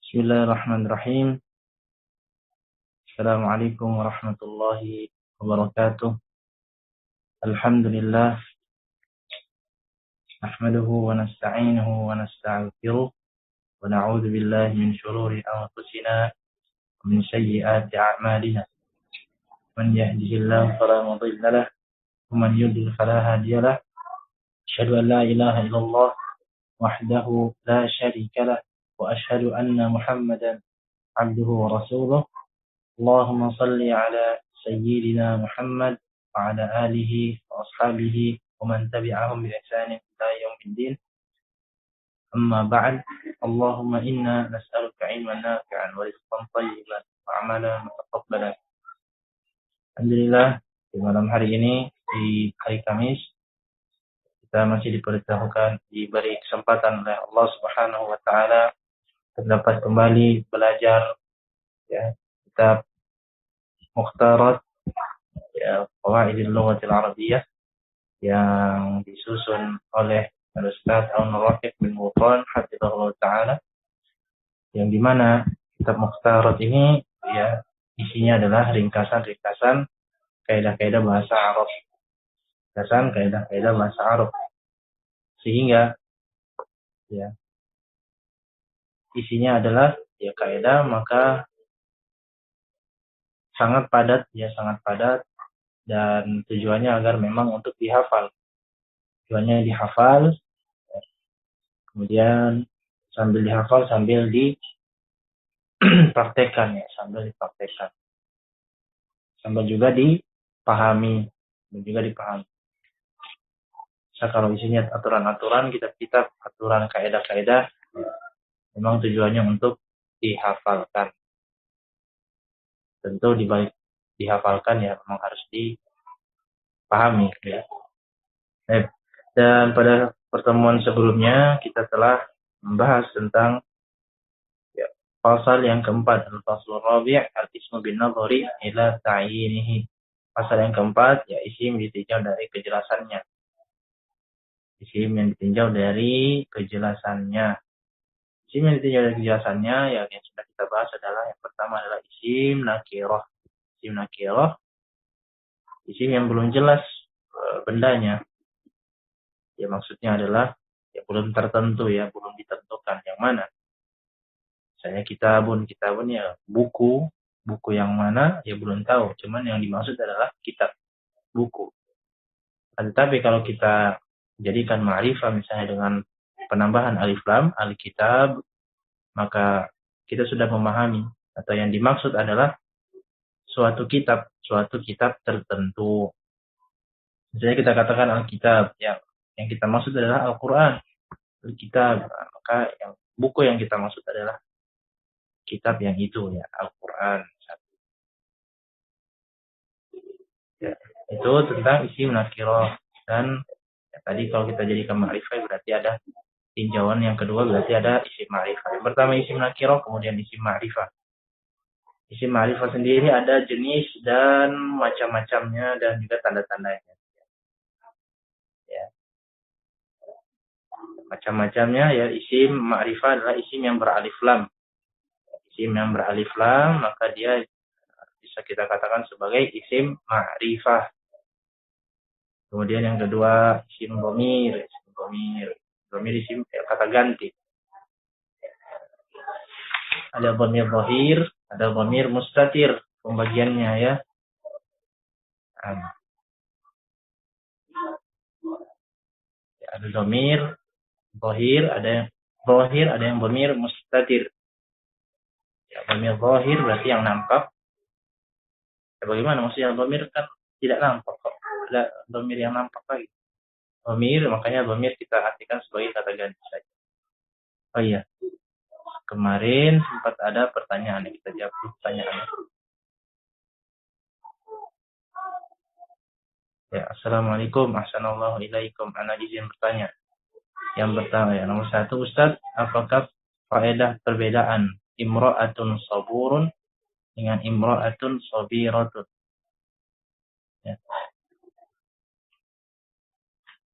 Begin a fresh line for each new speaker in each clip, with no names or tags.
Bismillahirrahmanirrahim. Assalamualaikum warahmatullahi wabarakatuh. Alhamdulillah. Nahmaduhu wa nasta'inuhu wa nasta'afiruh. Wa na'udhu billahi min syururi anfusina wa min sayyiati a'malina. Man yahdihillahu fala mudilla lahu wa man yudlil fala hadiya lahu. Asyhadu an la ilaha illallah wahdahu la syarika lahu wa asyhadu anna Muhammadan abduhu wa rasuluh. Allahumma salli ala sayyidina Muhammad wa ala alihi wa ashabihi wa man tabi'ahum bi ihsanin ila yaumiddin. Amma ba'd. Allahumma inna nas'aluka ilman nafi'an wa rizqan thayyiban wa amalan mutaqabbalan. Alhamdulillah, di malam hari ini, di hari Kamis, kita masih diperintahkan, diberi kesempatan oleh Allah Subhanahu wa taala dapat kembali belajar kitab Mukhtarat Qawaidil Lughatil Arabiyyah yang disusun oleh Al-Ustaz Al-Rafiq bin Ghufran hafizahullah taala, yang dimana kitab Mukhtarat ini isinya adalah ringkasan-ringkasan kaidah-kaidah bahasa Arab, kaidah-kaidah bahasa Arab, sehingga isinya adalah kaidah, maka sangat padat dan tujuannya agar memang untuk dihafal. Tujuannya dihafal, kemudian sambil dihafal sambil dipraktekkan, sambil juga dipahami. Kalau isinya aturan-aturan, kitab-kitab aturan kaidah-kaidah, memang tujuannya untuk dihafalkan. Tentu dibalik dihafalkan memang harus dipahami. Dan pada pertemuan sebelumnya kita telah membahas tentang pasal yang keempat, al-faslur rabi' al-ismu bin nadhari ila ta'yinihi. Pasal yang keempat, isim ditinjau dari kejelasannya. Isim yang ditinjau dari kejelasannya. Isim yang ditinjau dari kejelasannya yang sudah kita bahas adalah yang pertama adalah isim nakirah. Isim nakirah, isim yang belum jelas bendanya. Maksudnya adalah belum tertentu, belum ditentukan yang mana. Misalnya kitabun buku yang mana belum tahu, cuman yang dimaksud adalah kitab, buku. Tetapi kalau kita jadikan ma'rifah misalnya dengan penambahan alif lam, al-kitab, maka kita sudah memahami atau yang dimaksud adalah suatu kitab tertentu. Misalnya kita katakan al-kitab, yang kita maksud adalah Al-Quran, al-kitab, maka buku yang kita maksud adalah kitab yang itu, Al-Quran. Itu tentang isim nakirah. Dan tadi kalau kita jadikan ma'rifah berarti ada tinjauan yang kedua, berarti ada isim ma'rifah. Yang pertama isim nakirah, kemudian isim ma'rifah. Isim ma'rifah sendiri ada jenis dan macam-macamnya dan juga tanda-tandanya. Macam-macamnya isim ma'rifah adalah isim yang beralif lam. Isim yang beralif lam, maka dia bisa kita katakan sebagai isim ma'rifah. Kemudian yang kedua isim dhamir. Dhamir isim kata ganti. Ada dhamir dhahir, ada dhamir mustatir pembagiannya Ada dhamir dhahir, ada yang dhamir mustatir. Dhamir dhahir berarti yang nampak. Bagaimana maksudnya dhamir kan tidak nampak kok. Ada dhamir yang nampak lagi. Dhamir, makanya dhamir kita artikan sebagai kata ganti saja. Oh iya, kemarin sempat ada pertanyaan yang kita jawab pertanyaannya. Assalamualaikum, ahsanallahu ilaikum. Ana izin bertanya. Yang pertama nomor 1, Ustaz, apakah faedah perbedaan imra'atun saburun dengan imra'atun sabiratun?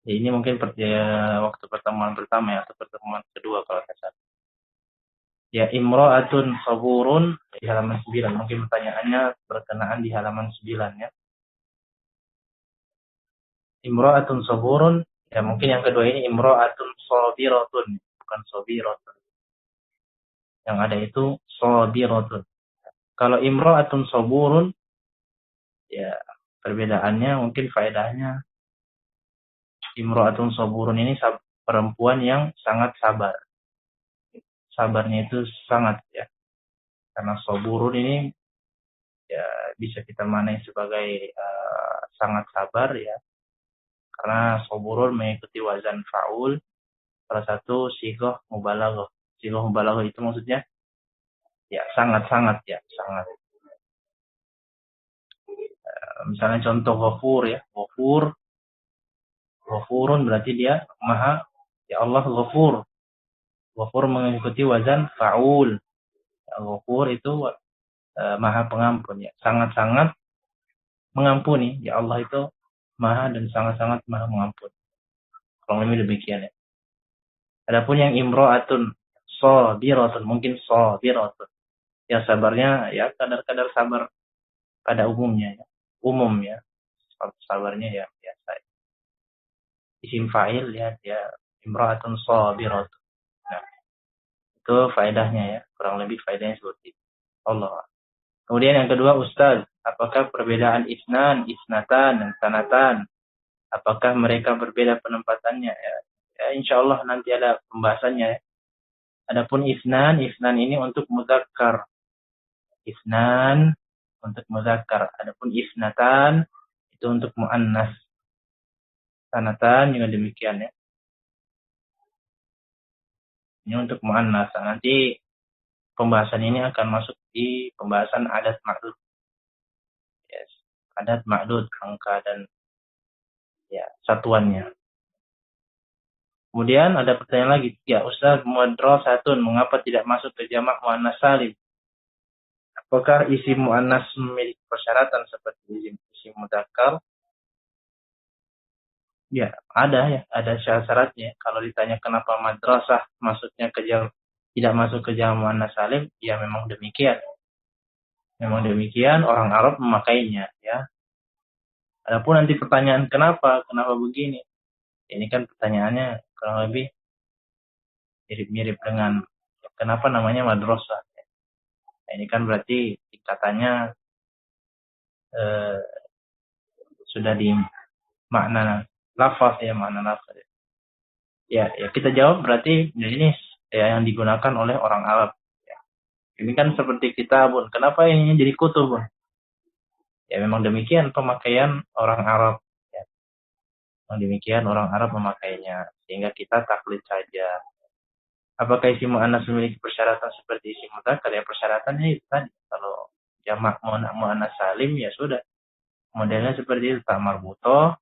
Ini mungkin waktu pertemuan pertama atau pertemuan kedua kalau tidak salah. Ya, imra'atun saburun di halaman 9. Mungkin pertanyaannya berkenaan di halaman 9 ya. Imra'atun saburun, ya mungkin yang kedua ini imra'atun sabiratun, bukan sabiratun. Yang ada itu sabiratun. Kalau imra'atun saburun, ya perbedaannya mungkin faedahnya imra'atun saburun ini perempuan yang sangat sabar. Sabarnya itu sangat ya. Karena saburun ini ya bisa kita maknai sebagai sangat sabar ya. Karena saburun mengikuti wazan fa'ul, salah satu sighah mubalaghah. Sighah mubalaghah itu maksudnya ya sangat-sangat ya, sangat. Misalnya contoh ghafur ya, ghafurun berarti dia maha, ya Allah ghafur. Ghafur mengikuti wazan fa'ul. Ya, ghafur itu maha pengampun ya, sangat-sangat mengampuni. Ya Allah itu maha dan sangat-sangat maha mengampuni. Kurang lebih demikian ya. Adapun yang imro'atun sabiratun, mungkin sabiratun. Ya sabarnya ya kadar-kadar sabar pada umumnya ya. Umum ya. Sabarnya ya biasa. Isim fa'il ya dia imra'atun sabiratun. Nah, itu faedahnya ya. Kurang lebih faedahnya seperti itu. Allah. Kemudian yang kedua, Ustaz, apakah perbedaan isnan, isnatan, dan sanatan, apakah mereka berbeda penempatannya? Ya, insya Allah nanti ada pembahasannya. Ya. Adapun isnan ini untuk muzakkar. Isnan untuk muzakkar. Adapun isnatan itu untuk muannas. Sanatan juga demikian ya. Ini untuk muannas. Nanti pembahasan ini akan masuk di pembahasan adat ma'dud. Yes. Adat ma'dud, angka dan ya satuannya. Kemudian ada pertanyaan lagi, ya Ustaz, madrasatun mengapa tidak masuk ke jamak muannas salim? Apakah isim muannas memiliki persyaratan seperti isim mudzakkar? Ya, ada syarat-syaratnya. Kalau ditanya kenapa madrasah masuknya ke jamak tidak masuk ke jamak muannas salim, ya memang demikian. Memang demikian orang Arab memakainya, ya. Adapun nanti pertanyaan kenapa begini? Ini kan pertanyaannya kurang lebih mirip-mirip dengan kenapa namanya madrasah. Nah, ini kan berarti tingkatannya sudah di makna lafaz ya, makna lafaz. Ya, kita jawab berarti ini ya yang digunakan oleh orang Arab. Ya. Ini kan seperti kitabun. Kenapa ini jadi kutubun? Ya memang demikian pemakaian orang Arab. Ya. Memang demikian orang Arab memakainya. Sehingga kita taklid saja. Apakah isim muannas memiliki persyaratan seperti isim mudzakkar? Ya persyaratannya itu tadi. Kalau jamak muannas salim ya sudah. Modelnya seperti itu, ta marbutoh,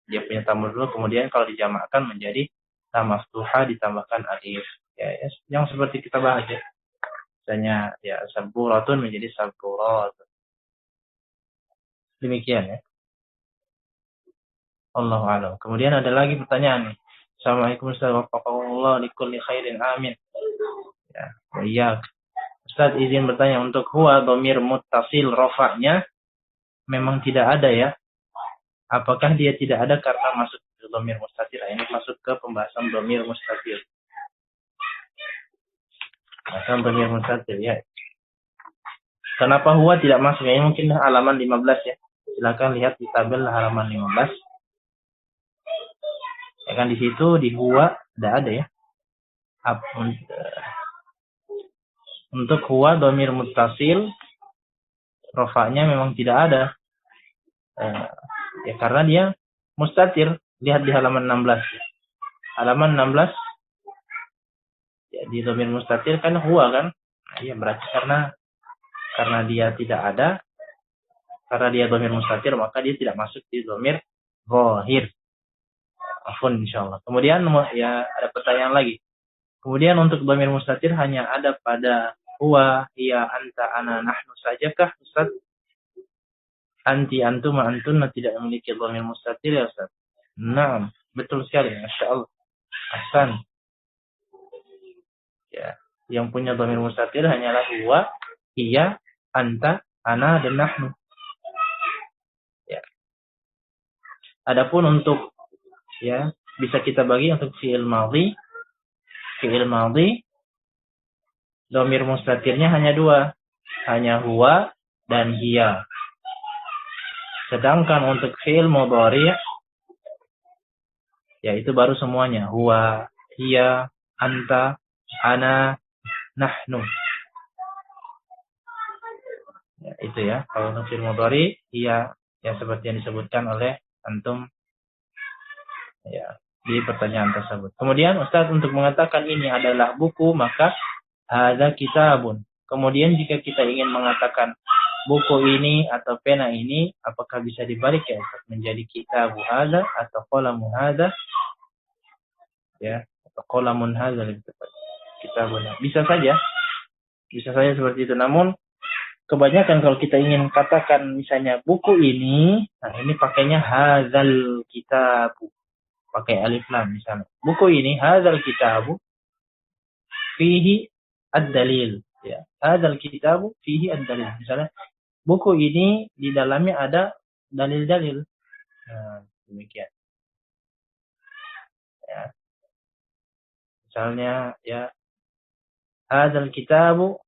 dia punya ta marbutoh, kemudian kalau dijamakkan menjadi ta maftuhah ditambahkan alif. Ya, yang seperti kita bahas ya. Misalnya ya saburatun menjadi saburat. Demikian ya. Allahu a'lam. Kemudian ada lagi pertanyaan nih. Assalamualaikum warahmatullahi wabarakatuh. Likulli khairin amin. Ya, iya. Ustaz izin bertanya, untuk huwa dhamir muttasil rafa'nya memang tidak ada ya. Apakah dia tidak ada karena masuk ke dhamir mustatir? Ini masuk ke pembahasan dhamir mustatir. Pembahasan dhamir mustatir ya. Kenapa huwa tidak masuk? Ini mungkin halaman 15 ya. Silakan lihat di tabel halaman 15. Ya kan di situ di huwa tidak ada ya. Untuk huwa dhamir muttasil rafa'nya memang tidak ada. Ya karena dia mustatir. Lihat di halaman 16. Halaman 16 ya, di dhamir mustatir kan huwa kan? Nah, ya berarti karena dia tidak ada, karena dia dhamir mustatir maka dia tidak masuk di dhamir zahir. Afwan insyaallah. Kemudian ya ada pertanyaan lagi. Kemudian untuk dhamir mustatir hanya ada pada huwa, iya, anta, ana, nahnu sajakah Ustaz? Anti, antuma, antunna tidak memiliki dhamir mustatir ya Ustaz? Nah, betul sekali. Masya Allah. Ahsan. Ya. Yang punya dhamir mustatir hanyalah huwa, hiya, anta, ana, dan nahnu. Ya. Adapun untuk ya bisa kita bagi untuk fi'il madhi. Fi'il madhi dhamir mustatirnya hanya dua, hanya huwa dan hiya. Sedangkan untuk fi'il mudhari ya itu baru semuanya, huwa, hiya, anta, ana, nahnu. Ya, itu ya. Kalau untuk fi'il mudhari hiya ya seperti yang disebutkan oleh antum ya di pertanyaan tersebut. Kemudian Ustaz untuk mengatakan ini adalah buku, maka hadza kitabun. Kemudian jika kita ingin mengatakan buku ini atau pena ini, apakah bisa dibalik ya Ustaz menjadi kitabu hadza atau qalamu hadza? Ya, atau qalamun hadza lebih tepat. Kitabun. Bisa saja. Bisa saja seperti itu. Namun kebanyakan kalau kita ingin katakan misalnya buku ini, nah ini pakainya hadzal kitabu. Pakai alif lam misalnya. Buku ini hadzal kitabu fihi ad-dalil. Ya, hadzal kitabu fihi ad-dalil. Misalnya buku ini di dalamnya ada dalil-dalil. Nah, demikian. Ya. Misalnya ya hadzal kitabu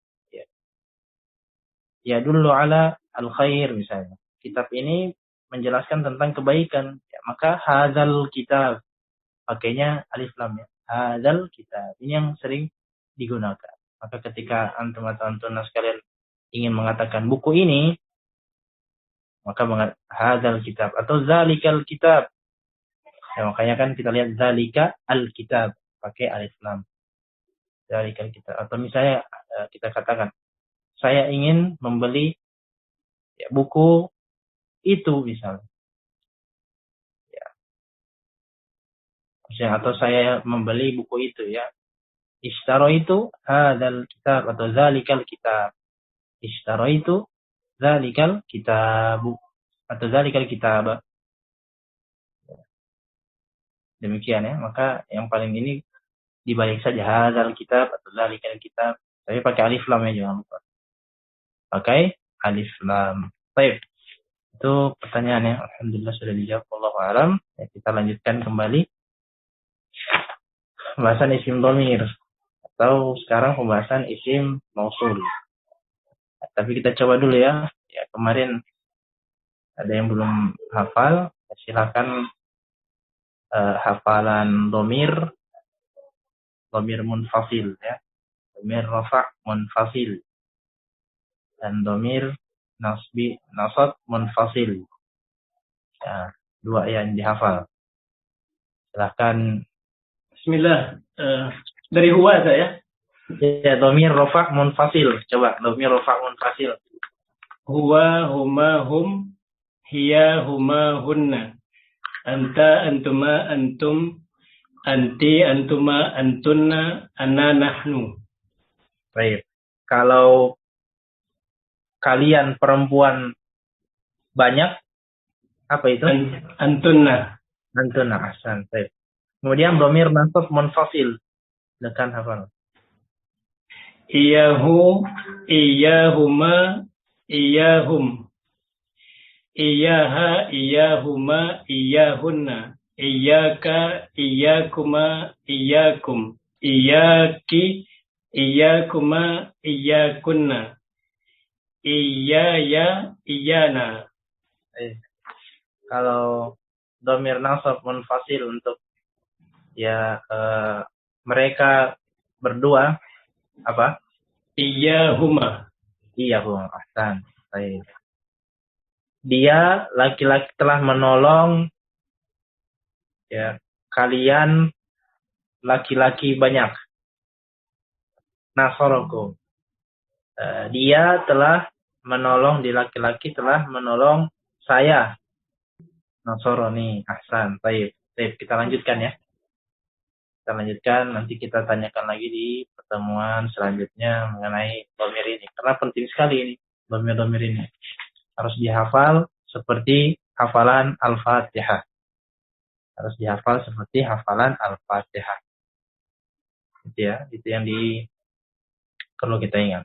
ya dulu ala al-khair misalnya. Kitab ini menjelaskan tentang kebaikan. Ya, maka hadzal kitab pakainya alif lam ya. Hadzal kitab. Ini yang sering digunakan. Maka ketika antum atau antuna sekalian ingin mengatakan buku ini, maka hadzal kitab atau zalikal kitab. Ya, makanya kan kita lihat zalika al-kitab pakai alif lam. Zalikal kitab. Atau misalnya kita katakan saya ingin membeli ya, buku itu misalnya. Ya. Atau saya membeli buku itu ya. Ishtaraitu hadzal kitab atau zalikal kitab. Ishtaraitu zalikal kitab atau zalikal kitab. Demikian ya. Maka yang paling ini dibalik saja hadzal kitab atau zalikal kitab. Tapi pakai alif lam ya jangan lupa. Pakai alif lam. Baik. Itu pertanyaannya. Alhamdulillah sudah dijawab. Wallahu a'lam. Ya, kita lanjutkan kembali pembahasan isim dhamir atau sekarang pembahasan isim mausul. Tapi kita coba dulu ya. Ya kemarin ada yang belum hafal, silakan hafalan dhamir munfasil ya. Dhamir rafa' munfasil dan dhamir nasab munfasil. Ya, dua yang dihafal. Silakan.
Bismillah. Dari huwa saya.
Ya, dhamir rafa' munfasil. Coba dhamir rafa' munfasil.
Huwa, huma, hum, hiya, huma, hunna. Anta, antuma, antum, anti, antuma, antunna, ana, nahnu.
Baik. Kalau kalian perempuan banyak, apa itu?
Antunna.
Antunna, ahsan. Baik. Kemudian dhamir nasab munfasil. Silakan hafal.
Iyahu, iyahuma, iyahum. Iyaha, iyahuma, iyahunna. Iyaka, iyakuma, iyakum. Iyaki, iyakuma, iyakunna. Iyaya, iyana.
Kalau dhamir nasab munfasil untuk ya mereka berdua apa?
Iyahuma.
Iyahum, ahsan. Baik. Dia laki-laki telah menolong ya kalian laki-laki banyak. Nasarakum. Dia telah menolong, di laki-laki telah menolong saya. Nasarani, ahsan. Baik. Baik, kita lanjutkan ya. Kita lanjutkan, nanti kita tanyakan lagi di pertemuan selanjutnya mengenai dhamir ini. Karena penting sekali ini, dhamir-dhamir ini. Harus dihafal seperti hafalan Al-Fatihah. Harus dihafal seperti hafalan Al-Fatihah. Itu ya, itu yang perlu kita ingat.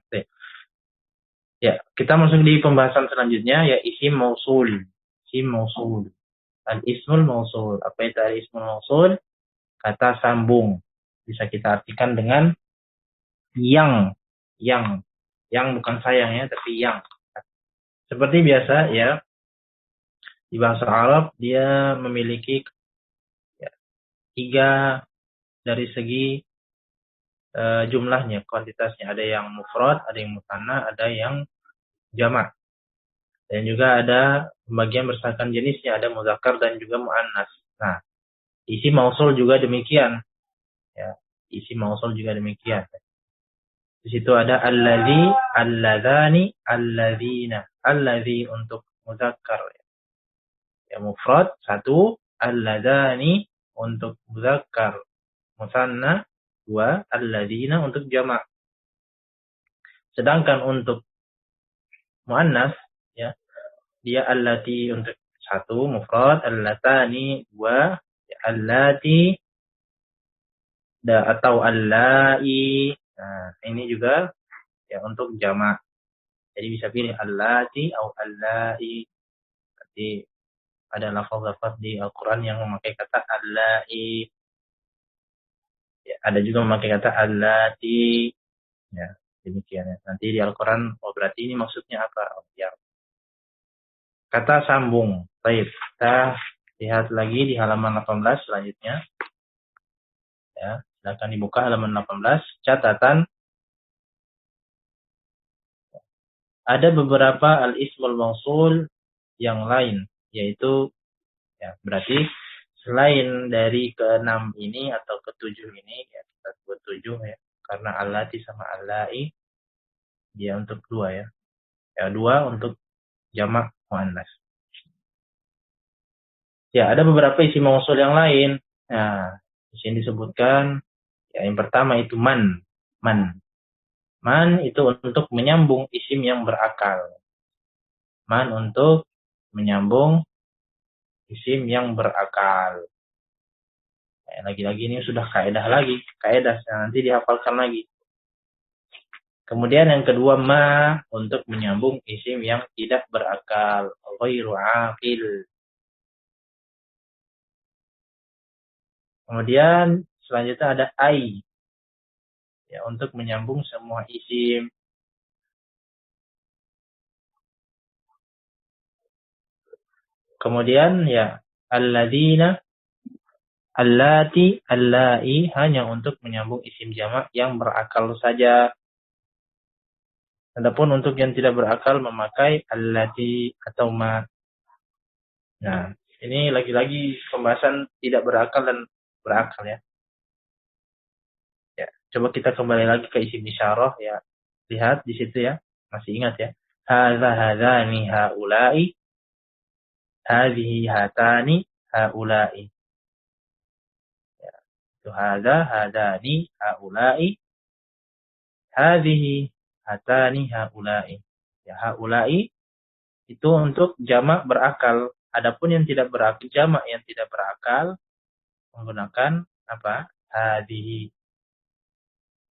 Ya, kita masuk di pembahasan selanjutnya, ya isim mausul. Isim mausul. Al-ismul mausul. Apa itu al-ismul mausul? Kata sambung. Bisa kita artikan dengan yang. Yang bukan sayang ya, tapi yang. Seperti biasa ya, di bahasa Arab dia memiliki ya, 3 dari segi jumlahnya, kuantitasnya. Ada yang mufrad, ada yang musanna, ada yang jamak. Dan juga ada pembagian berdasarkan jenisnya, ada muzakkar dan juga muannas. Nah, isi mausul juga demikian. Ya, isi mausul juga demikian. Di situ ada allazi, alladzani, alladzina. Allazi untuk muzakkar. Ya, mufrad 1, alladzani untuk muzakkar. Musanna 2, alladzina untuk jamak. Sedangkan untuk muannas ya, dia allati untuk 1 mufrad, allatani 2, ya, allati atau allai. Nah, ini juga ya untuk jamak. Jadi bisa pilih allati atau allai. Jadi ada lafaz-lafaz di Al-Qur'an yang memakai kata allai. Ya, ada juga memakai kata allati. Ya, demikian ya. Nanti di Al-Qur'an berarti ini maksudnya apa? Ya. Kata sambung. Baik, kita lihat lagi di halaman 18 selanjutnya. Ya, silakan dibuka halaman 18. Catatan, ada beberapa al-ismul mausul yang lain, yaitu ya berarti selain dari ke-6 ini atau ke-7 ini, ya kita sebut 7 ya, karena allati sama allai dia untuk 2 ya. Ya 2 untuk jamak muannas. Ya, ada beberapa isim mausul yang lain. Nah, di sini disebutkan ya, yang pertama itu man. Man itu untuk menyambung isim yang berakal. Man untuk menyambung isim yang berakal. Lagi-lagi ini sudah kaedah lagi. Kaedah nanti dihafalkan lagi. Kemudian yang kedua ma untuk menyambung isim yang tidak berakal. Ghairu aqil. Kemudian selanjutnya ada ai. Ya, untuk menyambung semua isim. Kemudian ya alladzina, allati, allai hanya untuk menyambung isim jamak yang berakal saja. Adapun untuk yang tidak berakal memakai allati atau ma. Nah, ini lagi-lagi pembahasan tidak berakal dan berakal ya. Ya, coba kita kembali lagi ke isim isyarah ya. Lihat di situ ya. Masih ingat ya. Hadza hadzani haula'i, hadhihi hatani haula'i. Ya, itu hadza hadzani haula'i, hadhihi hatani haula'i. Ya, haula'i itu untuk jamak berakal. Adapun yang tidak berakal, jamak yang tidak berakal menggunakan apa? Hadhihi.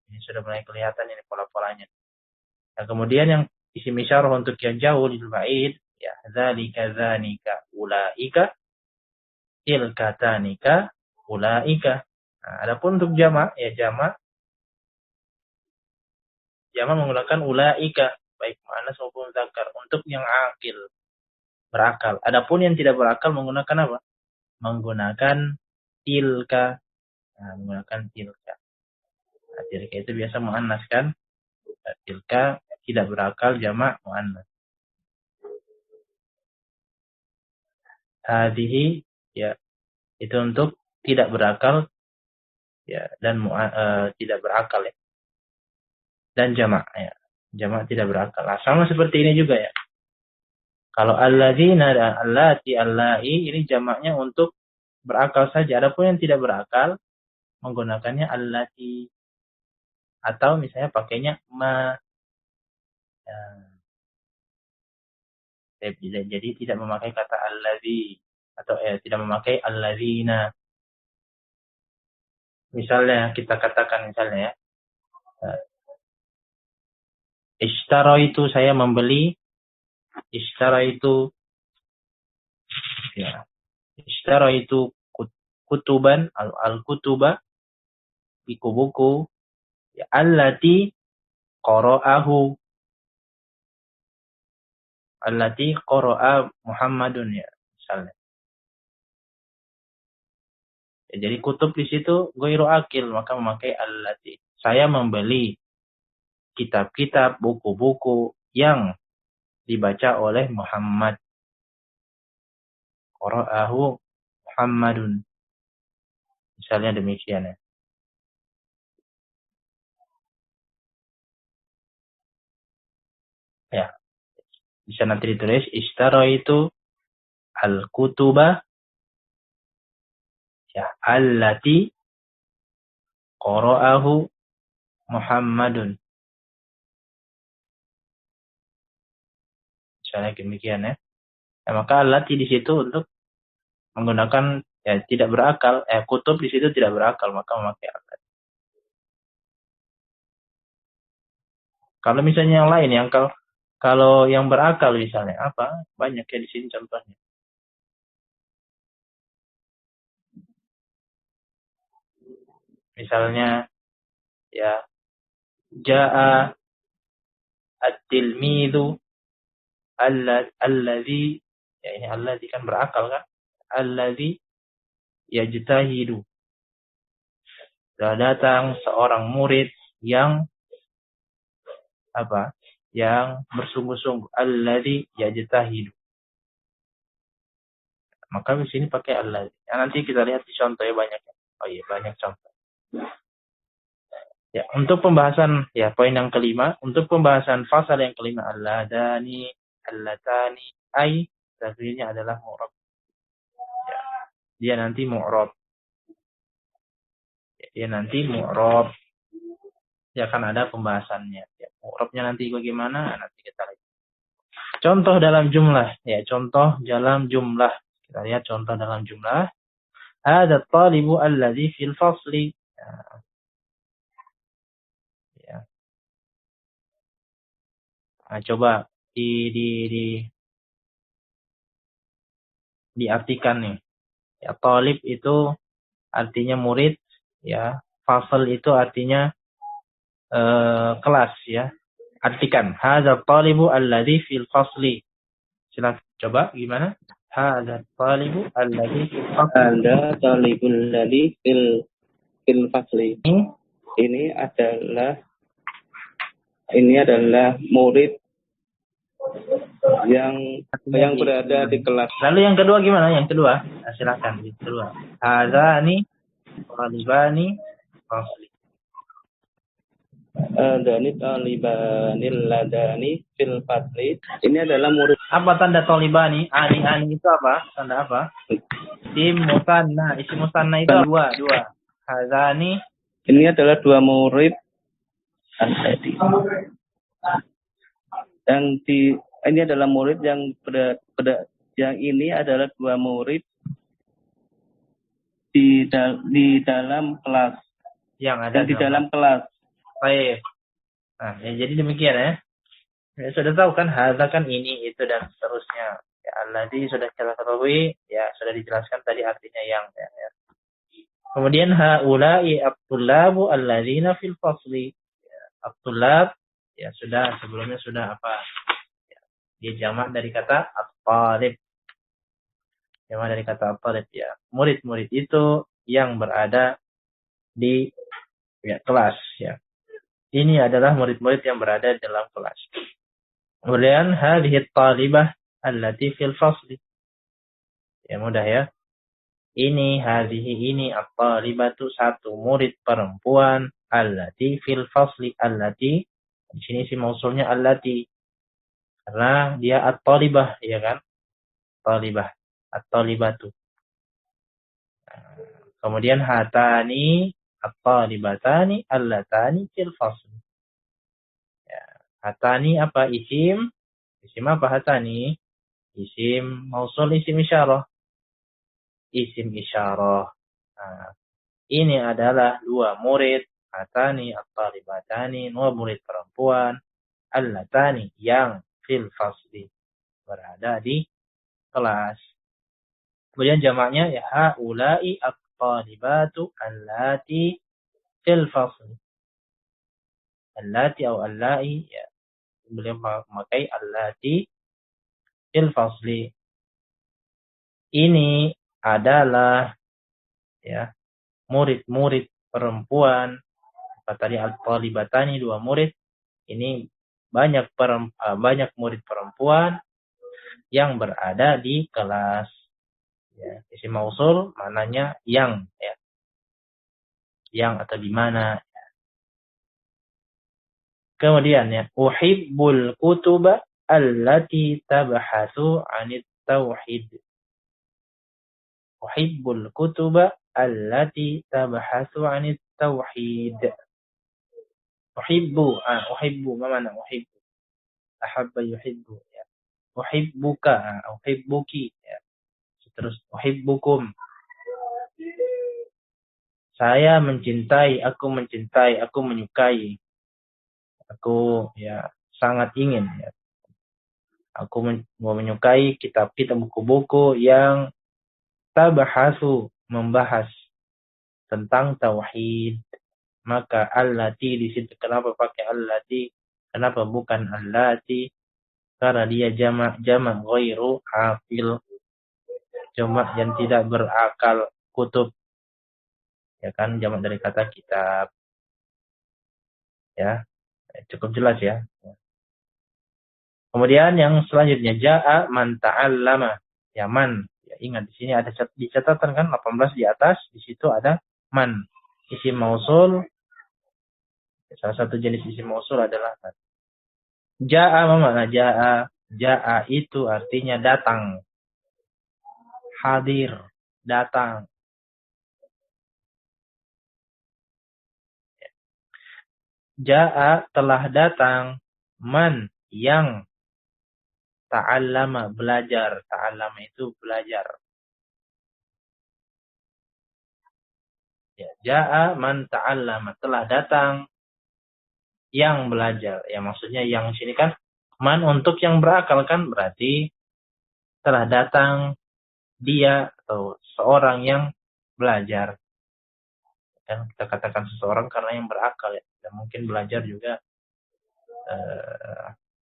Ini sudah mulai kelihatan ini pola-polanya. Nah, kemudian yang isim isyarah untuk yang jauh di ba'id, ya dzalika dzanika ulaika, tilka tanika ulaika. Nah, adapun untuk jamak, ya jamak menggunakan ulaika, baik muannas maupun dzakar untuk yang akil, berakal. Adapun yang tidak berakal menggunakan apa? Menggunakan tilka. Nah, menggunakan tilka. Nah, tilka itu biasa muannas kan? Tilka tidak berakal, jamak muannas. Hadhihi ya itu untuk tidak berakal ya dan tidak berakal ya. Dan jamak ya. Jamak tidak berakal. Nah, sama seperti ini juga ya. Kalau alladzina dan allati, allai ini jamaknya untuk berakal saja. Adapun yang tidak berakal menggunakannya allati atau misalnya pakainya ma. Ya, jadi tidak memakai kata alladzi atau tidak memakai alladzina. Misalnya kita katakan misalnya ya. Ishtaraitu saya membeli. Ishtaraitu ya. Ishtaraitu kutuban al-kutuba buku-buku ya, allati qara'ahu Muhammadun ya misalnya. Ya, jadi kutub di situ ghairu akil maka memakai allati. Saya membeli kitab-kitab, buku-buku yang dibaca oleh Muhammad. Qara'ahu Muhammadun. Misalnya demikian ya. Ya, bisa nanti ditulis ishtaraitu al-kutuba ya allati qara'ahu Muhammadun. Misalnya demikian ya. Ya maka allati di situ untuk menggunakan ya tidak berakal, kutub di situ tidak berakal maka memakai allati. Kalau misalnya yang lain yang kalau yang berakal misalnya apa? Banyak ya di sini contohnya. Misalnya ya jaa at-tilmidu alladzi ya ini alladzi kan berakal kan? Alladzi yajtahidu. Sudah datang seorang murid yang apa? Yang bersungguh-sungguh. Alladzi yajtahidu. Maka di sini pakai alladzi. Ya, nanti kita lihat di contohnya banyak. Oh iya, banyak contoh. Ya, untuk pembahasan ya poin yang kelima, untuk pembahasan fasal yang kelima alladani, allatani, ai tafsirnya adalah mu'rab. Ya, dia nanti mu'rab. Ya, dia nanti mu'rab. Ya kan ada pembahasannya. Ya, mu'rabnya nanti bagaimana? Nanti kita lihat. Contoh dalam jumlah, ya contoh dalam jumlah. Kita lihat contoh dalam jumlah. Hadza talibu alladzi fil fasli. Ya. Nah, coba diartikan nih. Ya, talib itu artinya murid, ya. Fasl itu artinya kelas, ya. Artikan. Hadza talibu alladzi fil fasli. Silakan coba gimana? Hadza talibu alladzi fil fasli.
Hadza talibul ladzi fil fasli. Ini adalah murid yang berada di kelas.
Lalu yang kedua gimana? Yang kedua, nah, silakan. Yang kedua, hadzani talibani fasli.
Hadzani talibanil ladani fil fasli. Ini adalah murid.
Apa tanda talibani? Ani itu apa? Tanda apa? Isim musanna. Isim musanna itu dua. Hadzani.
Ini adalah dua murid. Ini adalah murid yang yang ini adalah dua murid di dalam kelas.
Yang ada
di dalam kelas.
Baik. Nah, ya, jadi demikian ya. Ya sudah tahu kan hadza kan ini itu dan seterusnya. Ya alladzi sudah kita ketahui, ya sudah dijelaskan tadi artinya yang ya. Kemudian haula'i at-tullabu alladzina fil fasli. At-tullab ya sudah sebelumnya sudah apa? Ya, dia jamak dari kata at-talib. Jamak dari kata at-talib ya. Murid-murid itu yang berada di ya, kelas ya. Ini adalah murid-murid yang berada dalam kelas. Kemudian hadhihi at-talibah allati fil fasli. Ya mudah ya. Hadhihi at-talibatu satu murid perempuan allati fil fasli allati di sini si mausulnya allati karena dia at-talibah ya kan? Talibah, at-talibatu. Kemudian hatani at-talibatani allatani fil fasli. Ya, hatani apa isim? Isim apa hatani? Isim mausul isim isyarah. Isim isyarah. Nah, ini adalah dua murid, hatani at-talibatani, dua murid perempuan, allatani yang fil fasli berada di kelas. Kemudian jamaknya ya haula'i at-talibatu allati fil fasli. Allati atau allai ya beliau memakai allati fil fasli. Ini adalah ya murid-murid perempuan. Tadi al-talibatani 2 murid. Ini banyak murid perempuan yang berada di kelas. Ya, isim mausul maknanya yang ya. Yang atau di mana. Kemudian ya, uhibbul kutuba allati tabhathu 'anit tauhid. Uhibbul kutuba allati tabhathu 'anit tauhid. Uhibbu ma mana uhibbu? Ahabba yuhibbu ya. Uhibbuka, uhibbuki ya. Terus uhibbukum. Saya mencintai, aku menyukai. Aku ya sangat ingin ya. Aku menyukai kitab-kitab buku-buku yang tabhasu membahas tentang tauhid. Maka allati di situ kenapa pakai allati? Kenapa bukan allati? Karena dia jamak ghairu aqil. Jamak yang tidak berakal, kutub. Ya kan jamak dari kata kitab. Ya. Cukup jelas ya. Kemudian yang selanjutnya jaa man ta'allama. Ya man. Ya, ingat di sini ada di catatan kan 18 di atas, di situ ada man. Isim mausul. Salah satu jenis isim mausul adalah man. Jaa mana jaa? Jaa itu artinya datang. Hadir, datang. Jaa telah datang man yang ta'allama belajar. Ta'allama itu belajar. Ya, jaa man ta'allama telah datang yang belajar. Ya maksudnya yang sini kan man untuk yang berakal kan berarti telah datang dia atau seorang yang belajar. Dan kita katakan seseorang karena yang berakal ya. Dan mungkin belajar juga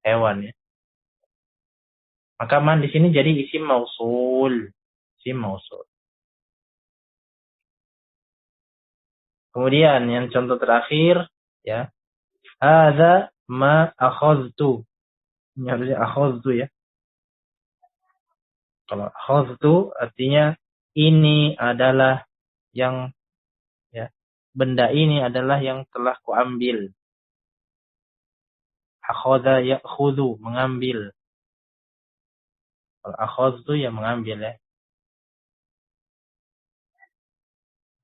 hewan ya. Maka man di sini jadi isim mausul. Isim mausul. Kemudian yang contoh terakhir ya. Hadza ma akhadtu. Ini harusnya akhadtu ya. Kalau akhadtu artinya ini adalah yang ya, benda ini adalah yang telah kuambil. Akhadha ya'khudhu, mengambil. Kalau akhadtu ya mengambil ya.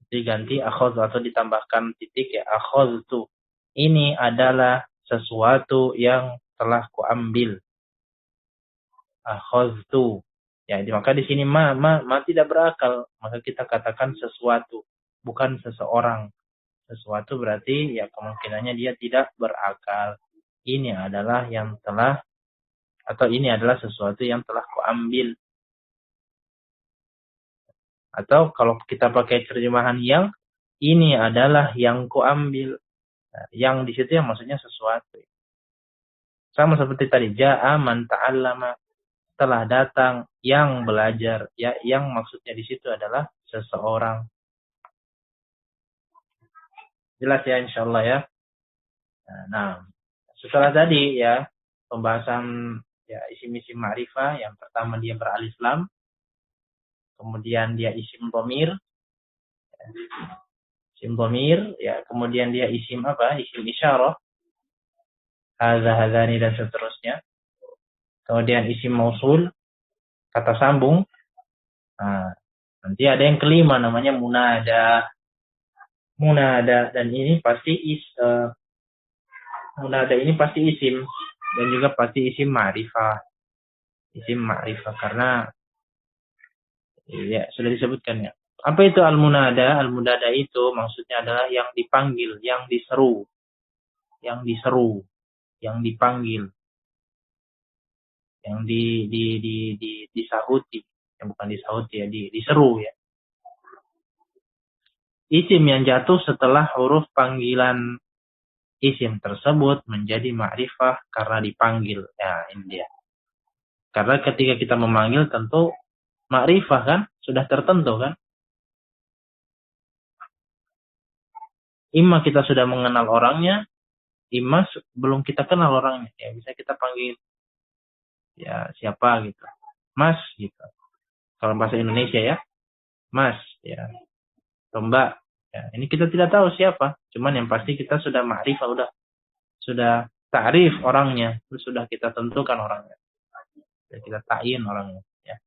Diganti akhadhu atau ditambahkan titik ya akhadtu. Ini adalah sesuatu yang telah kuambil. Akhadtu. Ya, maka di sini ma tidak berakal, maka kita katakan sesuatu, bukan seseorang. Sesuatu berarti ya kemungkinannya dia tidak berakal. Ini adalah yang telah atau ini adalah sesuatu yang telah kuambil. Atau kalau kita pakai terjemahan yang ini adalah yang kuambil. Nah, yang di situ yang maksudnya sesuatu. Sama seperti tadi jaa man ta'allama telah datang yang belajar. Ya, yang maksudnya di situ adalah seseorang. Jelas ya insyaallah ya. Nah, setelah tadi ya pembahasan ya isim-isim ma'rifah, yang pertama dia beralif lam, kemudian dia isim dhamir. Isim dhamir ya, kemudian dia isim apa? Isim isyarah. Hadza hadzani dan seterusnya. Kemudian isim mausul, kata sambung. Nah, nanti ada yang kelima namanya munada. Munada dan ini pasti munada ini pasti isim dan juga pasti isim ma'rifah. Isim ma'rifah karena ya sudah disebutkan ya. Apa itu al-munada? Al-munada itu maksudnya adalah yang dipanggil, yang diseru. Yang diseru. yang dipanggil, yang disahuti, yang bukan disahuti ya, diseru ya. Isim yang jatuh setelah huruf panggilan isim tersebut menjadi ma'rifah karena dipanggil. Ya, ini dia. Karena ketika kita memanggil tentu ma'rifah kan, sudah tertentu kan. Imma kita sudah mengenal orangnya, imma belum kita kenal orangnya. Ya, bisa kita panggil ya siapa gitu. Mas gitu. Kalau bahasa Indonesia ya, Mas ya. Atau Mbak. Ya, ini kita tidak tahu siapa, cuman yang pasti kita sudah ma'rifah, sudah ta'rif orangnya, terus sudah kita tentukan orangnya. Sudah kita ta'yin orangnya ya.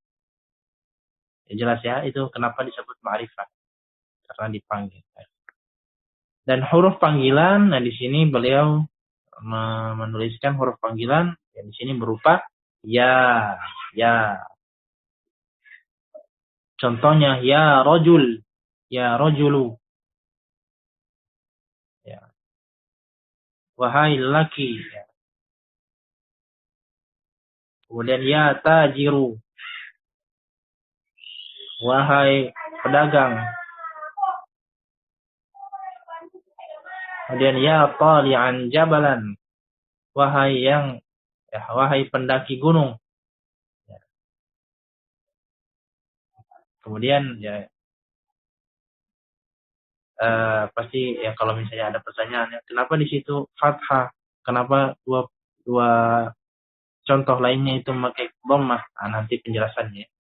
Ya jelas ya, itu kenapa disebut ma'rifah. Karena dipanggil. Dan huruf panggilan, nah di sini beliau menuliskan huruf panggilan yang di sini berupa ya, ya. Contohnya ya rajul, ya rajulu. Ya. Wahai laki. Ya. Kemudian ya tajiru. Wahai pedagang. Kemudian ya tali'an jabalan. Wahai pendaki gunung. Ya. Kemudian ya pasti ya kalau misalnya ada pertanyaan ya, kenapa di situ fathah? Kenapa dua contoh lainnya itu memakai dhammah? Nah, nanti penjelasannya.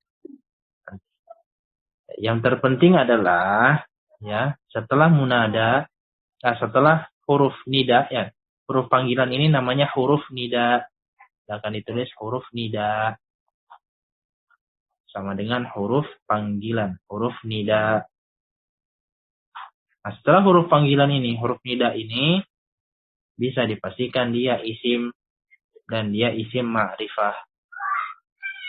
Yang terpenting adalah ya setelah munada, setelah huruf nida ya, huruf panggilan ini namanya huruf nida. Akan ditulis huruf nida sama dengan huruf panggilan, huruf nida. Nah, setelah huruf panggilan ini, huruf nida ini bisa dipastikan dia isim dan dia isim ma'rifah.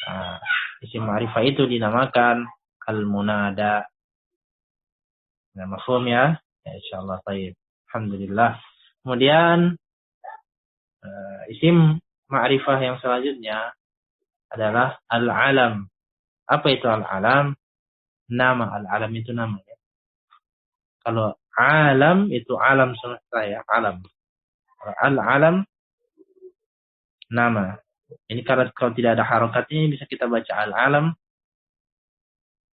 Nah, isim ma'rifah itu dinamakan al-munada. Nah, mafhum ya? Ya insyaallah baik. Alhamdulillah. Kemudian isim ma'rifah yang selanjutnya adalah al-alam. Apa itu al-alam? Nama. Al-alam itu nama ya. Kalau alam itu alam semesta ya, alam. Al-alam nama. Ini kalau tidak ada harokatnya bisa kita baca al-alam,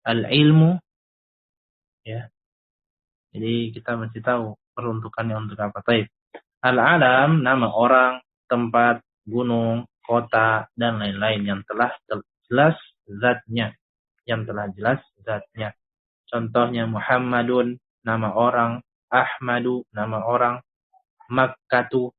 al-ilmu ya. Jadi kita mesti tahu peruntukannya untuk apa. Baik. Al-alam nama orang, tempat, gunung, kota dan lain-lain yang telah jelas zatnya. Yang telah jelas zatnya. Contohnya Muhammadun nama orang, Ahmadu nama orang, Makkatu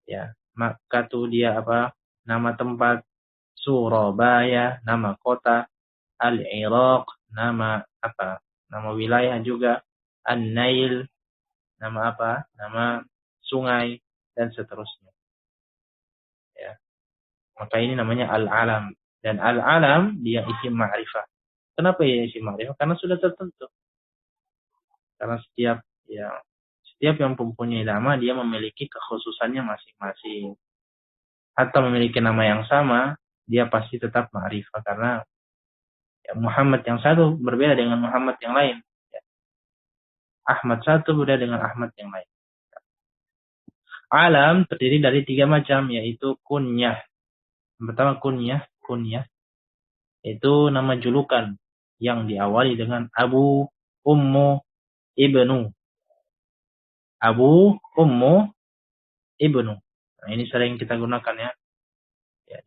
ya. Makkatu dia apa? Nama tempat, Surabaya nama kota, Al-Iraq nama apa? Nama wilayah juga, An-Nail nama apa? Nama sungai dan seterusnya. Ya. Maka ini namanya al-alam dan al-alam dia isim ma'rifah. Kenapa ya isim ma'rifah? Karena sudah tertentu. Karena setiap yang mempunyai nama dia memiliki kekhususannya masing-masing. Atau memiliki nama yang sama, dia pasti tetap ma'rifah karena ya, Muhammad yang satu berbeda dengan Muhammad yang lain. Ya. Ahmad satu berbeda dengan Ahmad yang lain. Alam terdiri dari 3 macam, yaitu kunyah. Yang pertama kunyah itu nama julukan yang diawali dengan Abu, Ummu, Ibnu. Abu, Ummu, Ibnu. Nah, ini sering kita gunakan ya. Ya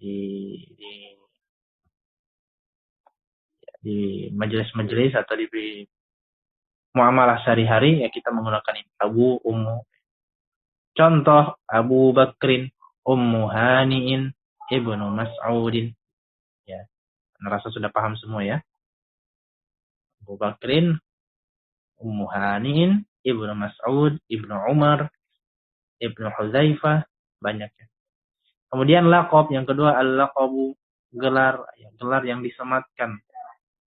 di majelis-majelis atau di muamalah sehari-hari ya kita menggunakan ini. Abu, Ummu. Contoh Abu Bakrin, Ummu Hani'in, Ibnu Mas'udin. Ya, rasa sudah paham semua ya. Abu Bakrin, Ummu Hani'in, Ibnu Mas'ud, Ibnu Umar, Ibnu Huzaifah, banyak ya. Kemudian laqab yang kedua al-laqabu, gelar yang disematkan.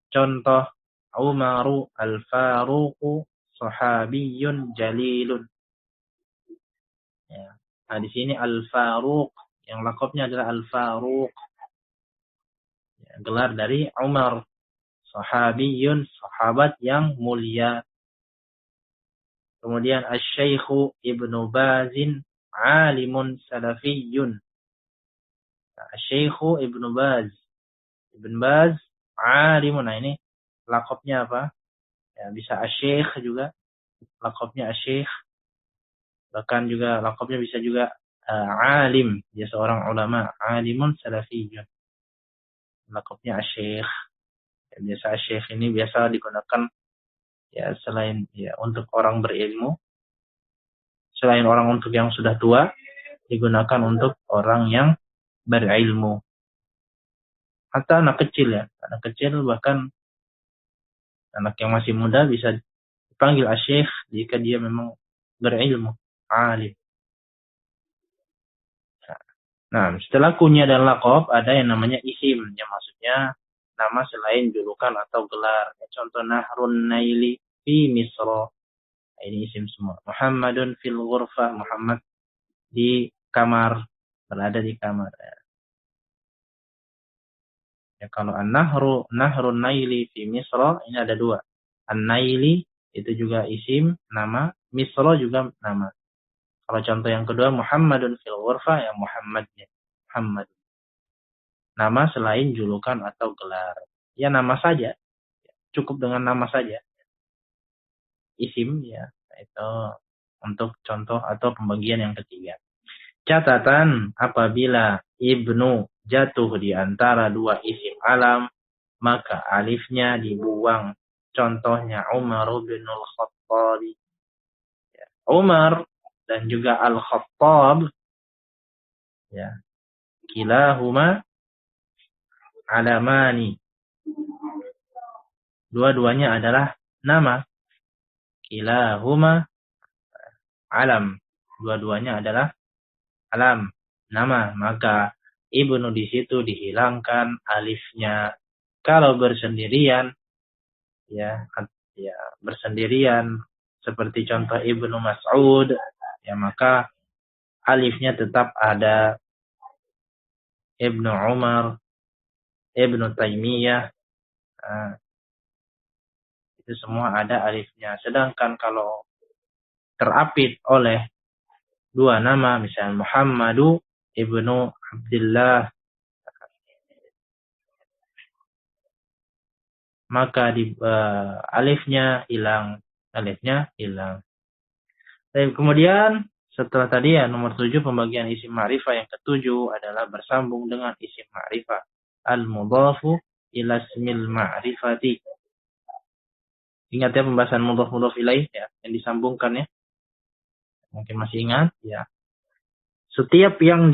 Contoh Umaru al-Faruqu sahabiyun jalilun. Ya. Nah, di sini Al-Faruq, yang laqabnya adalah Al-Faruq. Ya, gelar dari Umar, sahabiyun, sahabat yang mulia. Kemudian Asy-Syaikhu Ibnu Bazin, alimun salafiyun. Nah, Asy-Syaikhu Ibnu Baz. Ibn Baz, alimun. Nah, ini laqabnya apa? Ya, bisa Asy-Syaikh juga. Laqabnya Asy-Syaikh. Bahkan juga laqabnya bisa juga alim. Dia seorang ulama. Alimun salafiyun. Laqabnya Asy-Syaikh. Ya, biasa Asy-Syaikh ini biasa digunakan ya selain ya untuk orang berilmu, selain orang untuk yang sudah tua, digunakan untuk orang yang berilmu. Atau anak kecil ya, anak kecil bahkan anak yang masih muda bisa dipanggil asy-syaikh jika dia memang berilmu, alim. Nah, setelah kunyah dan laqab ada yang namanya isim, yang maksudnya nama selain julukan atau gelar. Contoh Nahrun Naili fi Misra. Ini isim semua. Muhammadun fil ghurfah, Muhammad di kamar, berada di kamar. Ya, kalau Nahrun Naili fi Misra, ini ada dua. An-Naili itu juga isim, nama. Misra juga nama. Kalau contoh yang kedua, Muhammadun fil ghurfah, ya Muhammadnya. Muhammad. Nama selain julukan atau gelar. Ya nama saja. Cukup dengan nama saja. Isim, ya. Itu untuk contoh atau pembagian yang ketiga. Catatan, apabila ibnu jatuh di antara dua isim alam, maka alifnya dibuang. Contohnya Umar bin Al-Khattab. Ya. Umar dan juga Al-Khattab, ya, kilahuma alamani. Dua-duanya adalah nama. Kilahuma alam. Dua-duanya adalah alam, nama. Maka ibnu di situ dihilangkan alifnya. Kalau bersendirian, ya bersendirian seperti contoh Ibnu Mas'ud, ya maka alifnya tetap ada. Ibnu Umar, Ibnu Taimiyah, itu semua ada alifnya. Sedangkan kalau terapit oleh dua nama, misalnya Muhammadu Ibnu Abdullah, maka alifnya hilang. Kemudian setelah tadi ya nomor 7 pembagian isim ma'rifah, yang ketujuh adalah bersambung dengan isim ma'rifah. Al-mudhafu ila ismil ma'rifati. Ingat ya pembahasan mudhaf ilaih ya, yang disambungkan ya. Mungkin masih ingat ya. Setiap yang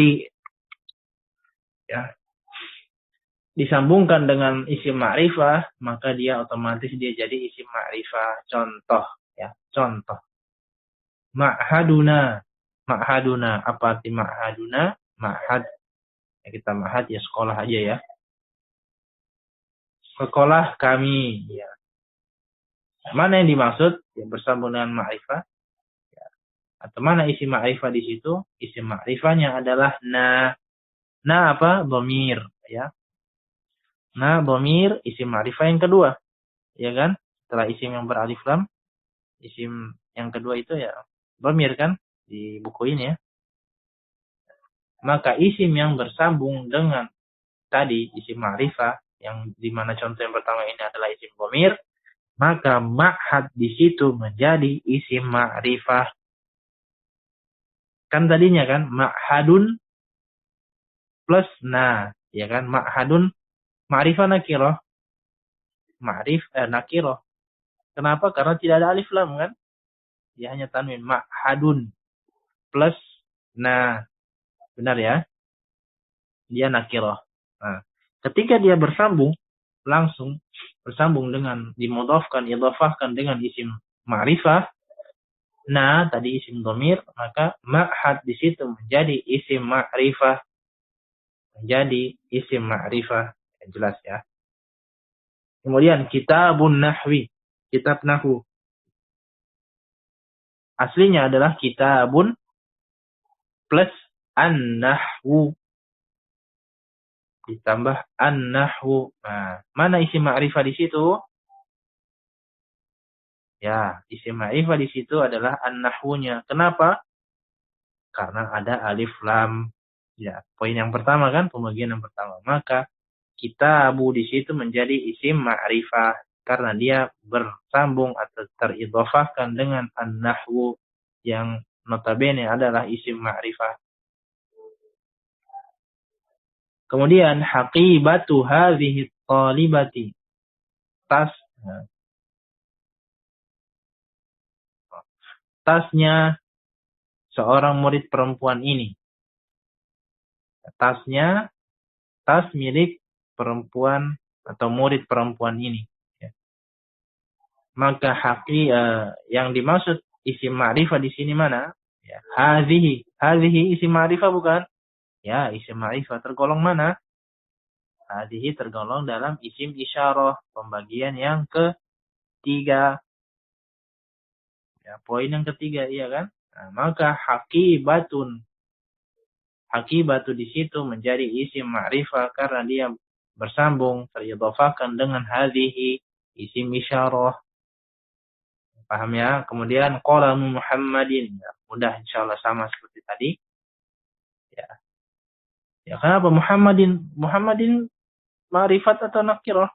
disambungkan dengan isim ma'rifah, maka dia otomatis dia jadi isim ma'rifah. Contoh ya, contoh. Ma'haduna. Apa arti ma'haduna? Ma'had. Ya, kita ma'had ya sekolah aja ya. Sekolah kami ya. Mana yang dimaksud? Yang bersambung dengan ma'rifah. Ya. Atau mana isim ma'rifah di situ? Isim ma'rifahnya adalah na. Na apa? Dhamir ya. Nah, dhamir isim ma'rifah yang kedua. Ya kan? Setelah isim yang beralif lam, isim yang kedua itu ya dhamir kan di buku ini ya. Maka isim yang bersambung dengan tadi isim ma'rifah, yang dimana contoh yang pertama ini adalah isim dhamir, maka ma'had di situ menjadi isim ma'rifah. Kan tadinya kan ma'hadun plus na, ya kan? Ma'hadun ma'rifah nakirah. Nakirah. Kenapa? Karena tidak ada alif lam kan? Dia hanya tanwin. Ma'hadun plus na. Benar ya? Dia nakirah. Nah, ketika dia bersambung, langsung bersambung dengan dimudhafkan, idhafahkan dengan isim ma'rifah. Na tadi isim dhamir, maka ma'had di situ menjadi isim ma'rifah. Menjadi isim ma'rifah. Jelas ya. Kemudian kitabun nahwi, kitab nahwu. Aslinya adalah kitabun plus an-nahwu ditambah an-nahwu. Nah, mana isim ma'rifah di situ? Ya, isim ma'rifah di situ adalah an-nahwunya. Kenapa? Karena ada alif lam. Ya, poin yang pertama kan, pembagian yang pertama. Maka kitabu di situ menjadi isim ma'rifah karena dia bersambung atau teridhofahkan dengan an-nahwu yang notabene adalah isim ma'rifah. Kemudian haqibatu hadhihi talibati. Tasnya seorang murid perempuan ini. Tas milik perempuan atau murid perempuan ini. Maka yang dimaksud isim ma'rifah di sini mana? Ya, hadhihi isim ma'rifah bukan? Ya, isim ma'rifah tergolong mana? Hadhihi tergolong dalam isim isyarah, pembagian yang ketiga. Ya, poin yang ketiga, iya kan? Nah, maka haqibatu di situ menjadi isim ma'rifah karena dia bersambung, teridhofahkan dengan hadhihi isim isyarah. Paham ya? Kemudian qalamu Muhammadin. Ya, mudah insyaallah sama seperti tadi. Ya. Ya, kenapa Muhammadin ma'rifat atau nakirah?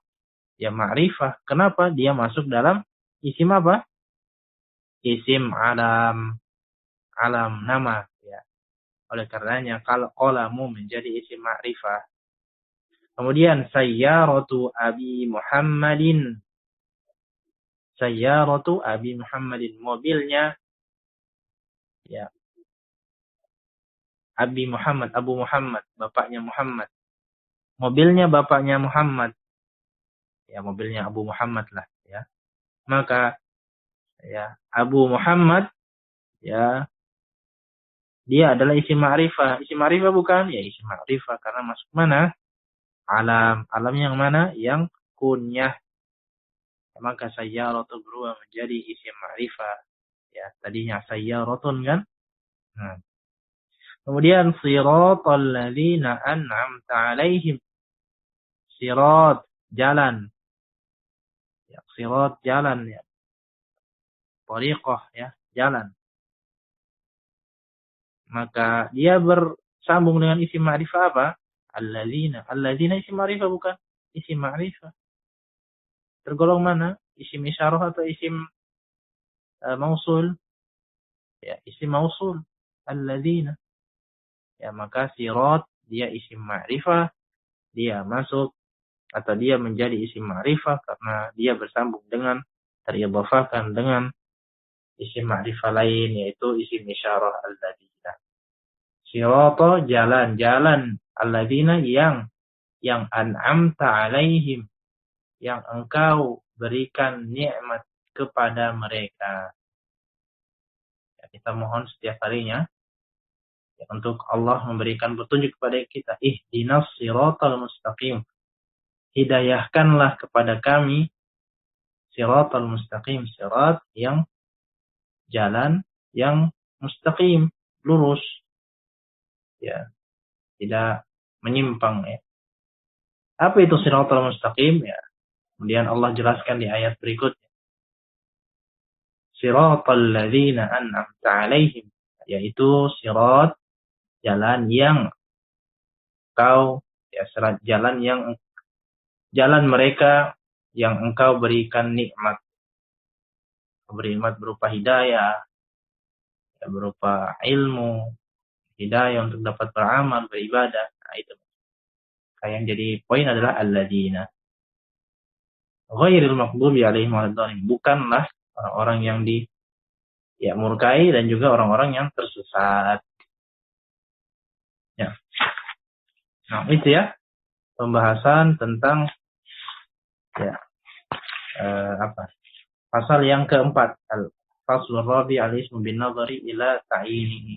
Ya ma'rifah. Kenapa? Dia masuk dalam isim apa? Isim alam nama. Ya. Oleh karenanya kalau qalamu menjadi isim ma'rifah. Kemudian sayyaratu Abi Muhammadin. Sayyaratu Abi Muhammadin. Mobilnya ya Abu Muhammad, bapaknya Muhammad. Mobilnya bapaknya Muhammad. Ya, mobilnya Abu Muhammad lah ya. Maka ya Abu Muhammad ya dia adalah isim ma'rifah. Isim ma'rifah bukan? Ya isim ma'rifah karena masuk mana? Alam. Alam yang mana? Yang kunyah. Maka sayyaratu berubah menjadi isim ma'rifah. Ya, tadinya sayyaratun kan? Nah. Kemudian siratal ladzina an'amta 'alaihim. Sirat jalan. Ya, sirat jalan ya. Thariqah ya, jalan. Maka dia bersambung dengan isim ma'rifah apa? Alladzina. Alladzina isim ma'rifah bukan? Isim ma'rifah. Tergolong mana? Isim isyarah atau isim mausul? Ya, isim mausul. Alladzina. Ya, maka sirat dia isim ma'rifah, dia masuk atau dia menjadi isim ma'rifah karena dia bersambung dengan teridhofahkan dengan isim ma'rifah lain yaitu isim isyarah alladzina. Sirata jalan alladzina yang an'amta alaihim, yang engkau berikan nikmat kepada mereka. Ya, kita mohon setiap harinya ya, untuk Allah memberikan petunjuk kepada kita. Ihdinas siratal mustaqim. Hidayahkanlah kepada kami siratal mustaqim, sirat yang jalan yang mustaqim, lurus. Ya, tidak menyimpang ya. Apa itu siratal mustaqim ya? Kemudian Allah jelaskan di ayat berikutnya. Siratal ladzina an'amta 'alaihim, yaitu sirat jalan yang engkau ya jalan mereka yang engkau berikan nikmat. Beri nikmat berupa hidayah, ya, berupa ilmu, hidayah untuk dapat beramal, beribadah. Nah, itu. Yang jadi poin adalah alladzina. Ghairil maghdubi 'alaihim waladdallin. Bukanlah orang-orang yang murkai dan juga orang-orang yang tersesat. Ya. Nah, itu ya pembahasan tentang pasal yang keempat, al-faslur rabi' al-ismu bin nadhari ila ta'yinihi.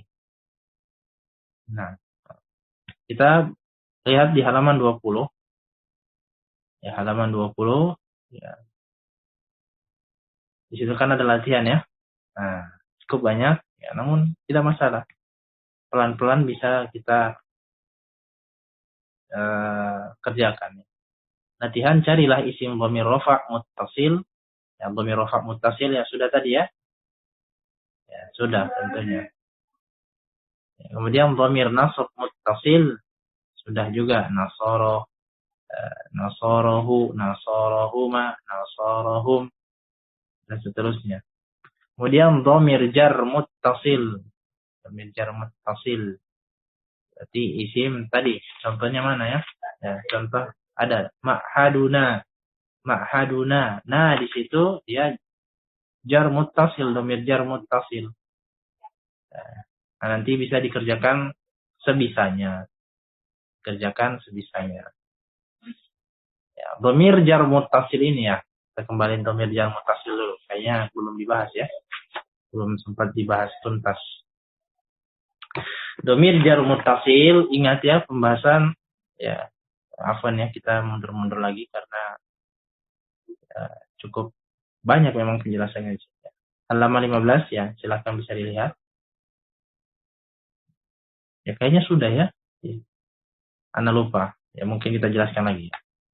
Nah, kita lihat di halaman 20. Ya, halaman 20 ya. Di situ kan ada latihan ya. Nah, cukup banyak ya, namun tidak masalah. pelan-pelan bisa kita kerjakan. Latihan, carilah isim dhamir rafa' muttasil. Ya, dhamir rafa' muttasil ya sudah tadi ya. Ya, sudah tentunya. Ya, kemudian dhamir nasab muttasil sudah juga, nasara, nasarahu, nasarahuma, nasarahum, dan seterusnya. Kemudian dhamir jar muttasil. Dhamir jar muttasil. Berarti isim tadi. Contohnya mana ya? Ya, contoh ada ma'haduna. Ma'haduna. Nah, di situ dia jar muttasil, dhamir jar muttasil. Nah, nanti bisa dikerjakan sebisanya. Kerjakan sebisanya. Ya, dhamir jar muttasil ini ya. Kita kembali dhamir jar muttasil dulu. Kayaknya belum dibahas ya. Belum sempat dibahas tuntas. Dhamir jar muttasil, ingat ya pembahasan ya. Afwan ya, kita mundur-mundur lagi karena cukup banyak memang penjelasannya. Halaman 15 ya, silakan bisa dilihat. Ya kayaknya sudah ya. Ana lupa. Ya mungkin kita jelaskan lagi.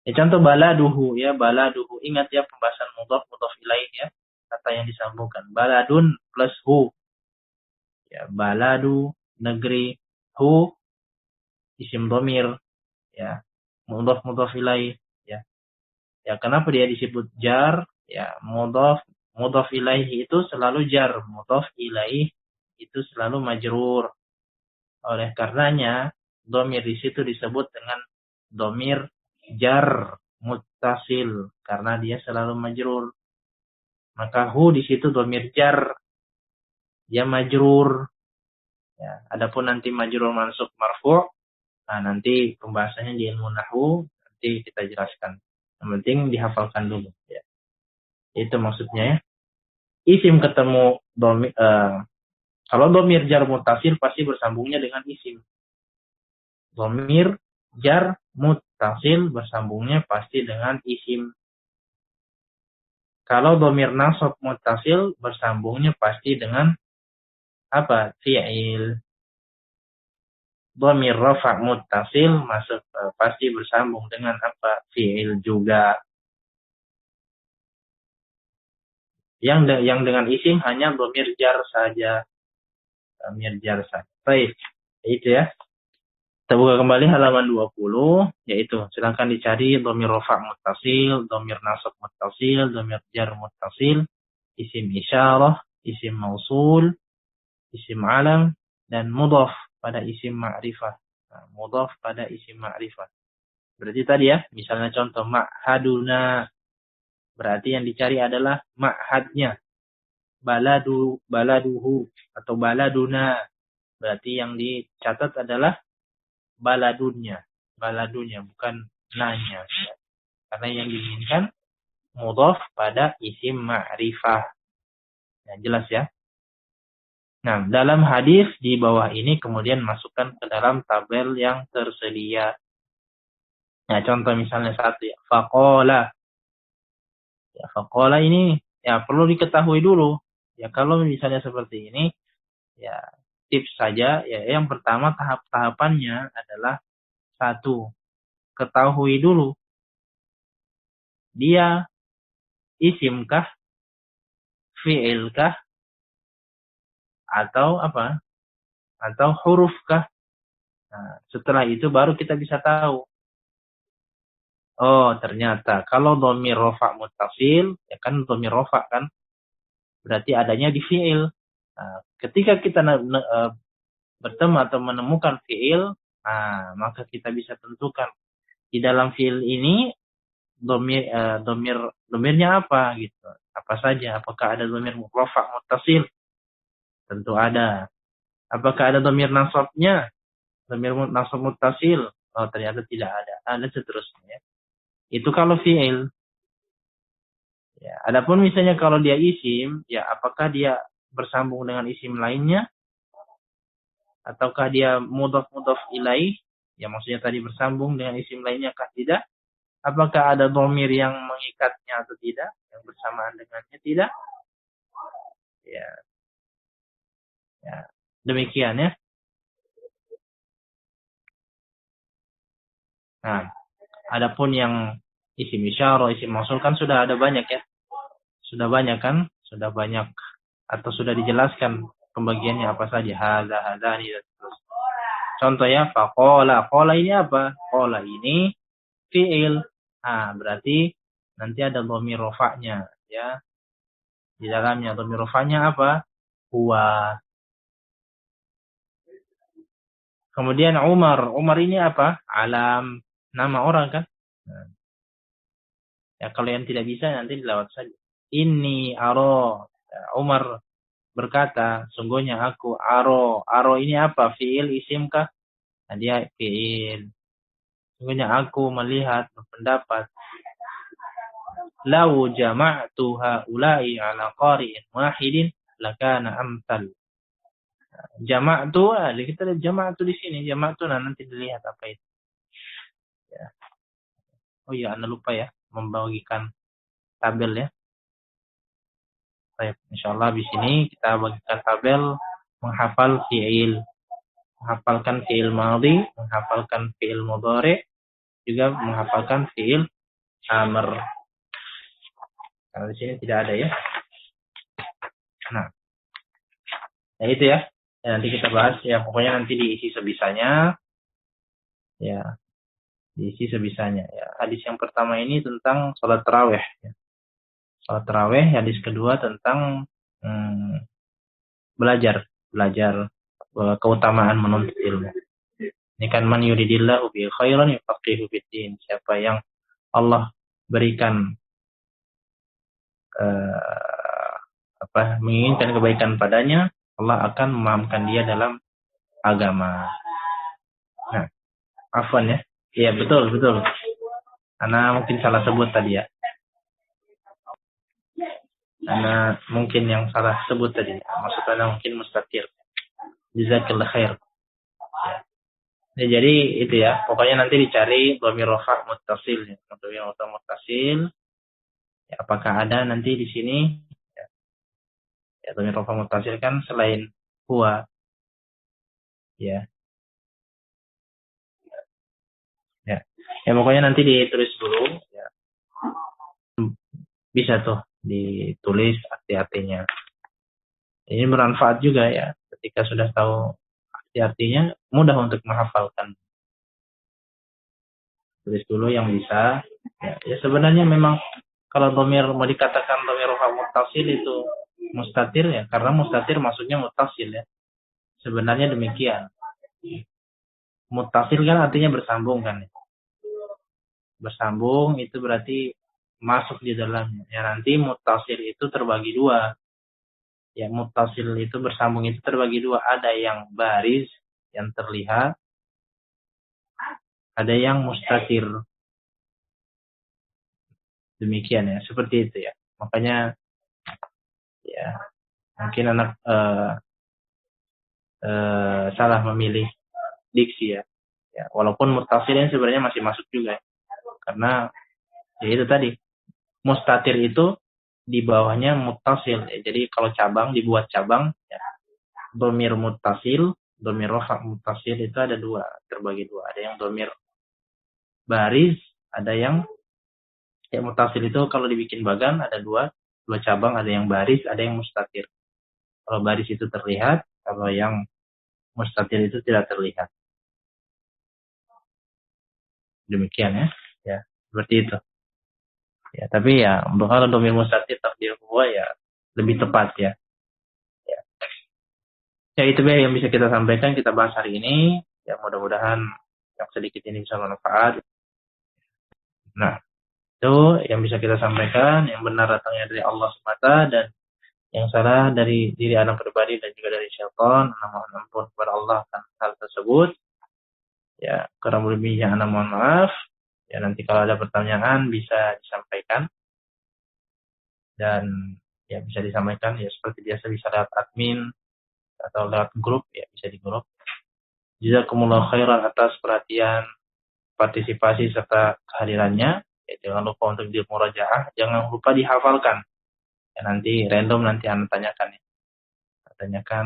Ya contoh baladuhu ya, baladuhu. Ingat ya pembahasan mudhaf ilaih ya. Kata yang disambungkan. Baladun plus hu. Ya, baladu negeri, hu isim dhamir ya. Mudhaf ilaih ya. Ya kenapa dia disebut jar? Ya, mudhaf ilaih itu selalu jar, mudhaf ilaih itu selalu majrur. Oleh karenanya dhamir di situ disebut dengan dhamir jar muttasil karena dia selalu majrur. Maka hu di situ dhamir jar, dia majrur. Ya, adapun nanti majrur mansub marfu', nah nanti pembahasannya di ilmu nahwu nanti kita jelaskan. Yang penting dihafalkan dulu ya. Itu maksudnya ya. Isim ketemu dhamir, kalau dhamir jar muttasil pasti bersambungnya dengan isim. Dhamir jar muttasil bersambungnya pasti dengan isim. Kalau dhamir nasab muttasil bersambungnya pasti dengan apa? Fi'il. Dhamir rafa' muttasil masuk pasti bersambung dengan apa? Fi'il juga. Yang dengan isim hanya dhamir jar saja. Dhamir jar saja. Baik. Itu ya. Kita buka kembali halaman 20, yaitu silakan dicari dhamir rafa' muttasil, dhamir nasab muttasil, dhamir jar muttasil, isim isyarah, isim mausul, isim alam, dan mudhaf pada isim ma'rifah. Nah, mudhaf pada isim ma'rifah. Berarti tadi ya, misalnya contoh ma'haduna, berarti yang dicari adalah ma'hadnya. Baladuhu atau baladuna, berarti yang dicatat adalah baladunnya bukan nanya. Karena yang diinginkan mudhaf pada isim ma'rifah. Ya, jelas ya. Nah, dalam hadis di bawah ini kemudian masukkan ke dalam tabel yang tersedia. Nah, contoh misalnya satu ya, faqala. Ya, faqala ini ya perlu diketahui dulu. Ya, kalau misalnya seperti ini, ya tips saja. Ya, yang pertama tahap-tahapannya adalah satu, ketahui dulu dia isimkah, fi'ilkah, atau apa? Atau hurufkah? Nah, setelah itu baru kita bisa tahu. Oh, ternyata kalau dhamir rafa' muttasil, ya kan dhamir rafa' kan berarti adanya di fi'il. Nah, ketika kita bertemu atau menemukan fi'il, nah, maka kita bisa tentukan di dalam fi'il ini domirnya apa gitu. Apa saja? Apakah ada dhamir rafa' muttasil? Tentu ada. Apakah ada dhamir nasabnya? Dhamir nasab muttasil? Oh, ternyata tidak ada. Ada seterusnya. Itu kalau fi'il. Ya, adapun misalnya kalau dia isim, ya apakah dia bersambung dengan isim lainnya? Ataukah dia mudhaf ilaih? Ya maksudnya tadi bersambung dengan isim lainnya kah tidak? Apakah ada dhamir yang mengikatnya atau tidak? Yang bersamaan dengannya tidak? Ya. Ya, demikian ya. Nah, adapun yang isim isyarah, isim mausul kan sudah ada banyak ya. Sudah banyak kan? Sudah banyak atau sudah dijelaskan pembagiannya apa saja. Hadza, hadzani dan seterusnya. Contoh ya, faqala. Qala ini apa? Qala ini fi'il. Nah, berarti nanti ada dhamir rafa'nya ya. Di dalamnya dhamir rafa'nya apa? Huwa. Kemudian Umar. Umar ini apa? Alam. Nama orang kan? Nah, ya kalau yang tidak bisa nanti dilawat saja. Ini aro. Ya, Umar berkata, sungguhnya aku aro. Aro ini apa? Fi'il, isim kah? Nah, dia fi'il. Sungguhnya aku melihat, berpendapat. Lau jama'tu ha'ulai ala qari'in wahidin lakana amsal. Jama'tu, kita lihat jama'tu di sini. Jama'tu, nah nanti dilihat apa itu. Ya. Oh iya, Anda lupa ya, membagikan tabel ya. Baik, insyaallah di sini kita bagikan tabel menghafal fi'il. Menghafalkan fi'il madhi, menghafalkan fi'il mudhari, juga menghafalkan fi'il amr. Nah, di sini tidak ada ya. Nah, ya itu ya. Ya, nanti kita bahas ya, pokoknya nanti diisi sebisanya. Ya, diisi sebisanya ya. Hadis yang pertama ini tentang salat tarawih ya. Salat tarawih, hadis kedua tentang belajar keutamaan menuntut ilmu. Ini kan man yuridillahu bi khairan yufaqihu fid din. Siapa yang Allah berikan menginginkan kebaikan padanya, Allah akan memahamkan dia dalam agama. Nah, afwan ya. Iya, betul. Ana mungkin salah sebut tadi ya. Ana mungkin yang salah sebut tadi. Maksud ana mungkin mustatir. Jazakallahu khair. Ya, jadi itu ya. Pokoknya nanti dicari dhamir rafa' muttasil ya. Dhamir rafa' muttasil. Ya, apakah ada nanti di sini? Ya, dhamir rafa' muttasil kan selain huwa. Ya. Ya, pokoknya nanti ditulis dulu ya. Bisa tuh ditulis arti-artinya. Ini bermanfaat juga ya. Ketika sudah tahu arti-artinya, mudah untuk menghafalkan. Tulis dulu yang bisa. Ya sebenarnya memang kalau dhamir mau dikatakan dhamir rafa' muttasil itu mustatir ya, karena mustatir maksudnya muttasil ya. Sebenarnya demikian. Muttasil kan artinya bersambung kan. Bersambung itu berarti masuk di dalamnya. Ya nanti muttasil itu terbagi dua. Ya muttasil itu bersambung itu terbagi dua. Ada yang baris yang terlihat, ada yang mustatir. Demikian ya, seperti itu ya. Makanya ya mungkin anak salah memilih diksi ya. Ya walaupun muttasilin sebenarnya masih masuk juga ya. Karena ya itu tadi mustatir itu di bawahnya muttasil ya. Jadi kalau cabang dibuat cabang ya, dhamir muttasil, dhamir rafa' muttasil itu ada dua, terbagi dua. Ada yang dhamir baris, ada yang muttasil itu kalau dibikin bagan ada dua cabang, ada yang baris, ada yang mustatir. Kalau baris itu terlihat, kalau yang mustatir itu tidak terlihat. Demikian ya. Ya, seperti itu. Ya, tapi ya untuk kalau dhamir mustatir takdir huwa ya lebih tepat ya. Ya itu yang bisa kita sampaikan, kita bahas hari ini. Ya mudah-mudahan yang sedikit ini bisa bermanfaat. Nah, itu yang bisa kita sampaikan, yang benar datangnya dari Allah semata dan yang salah dari diri anak pribadi dan juga dari syaitan. Mohon ampun kepada Allah akan hal tersebut. Ya, kurang lebihnya anak mohon maaf. Ya nanti kalau ada pertanyaan bisa disampaikan dan ya bisa disampaikan ya seperti biasa bisa lewat admin atau lewat grup ya, bisa di grup. Jazakumullah khairan atas perhatian, partisipasi serta kehadirannya. Ya, jangan lupa untuk dimurajaah, jangan lupa dihafalkan. Ya, nanti random nanti Anda tanyakan ya. Tanyakan.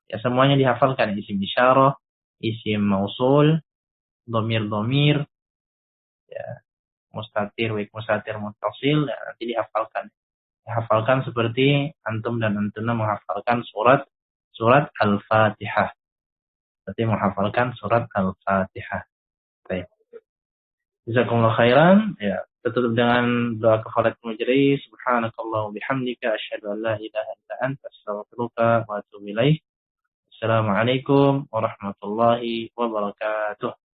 Ya semuanya dihafalkan, isim isyarah, isim mausul, dhamir-dhamir, ya, mustatir, wik mustatir, muttasil, ya, nanti dihafalkan. Dihafalkan seperti antum dan antuna menghafalkan surat Al-Fatihah. Berarti menghafalkan surat Al-Fatihah. Baik. Jazakumullah khairan. Ya, tutup dengan doa kafaratul majlis. Subhanakallah wa bihamdika asyhadu an la ilaha illa anta astaghfiruka wa atubu ilaik. Assalamualaikum warahmatullahi wabarakatuh.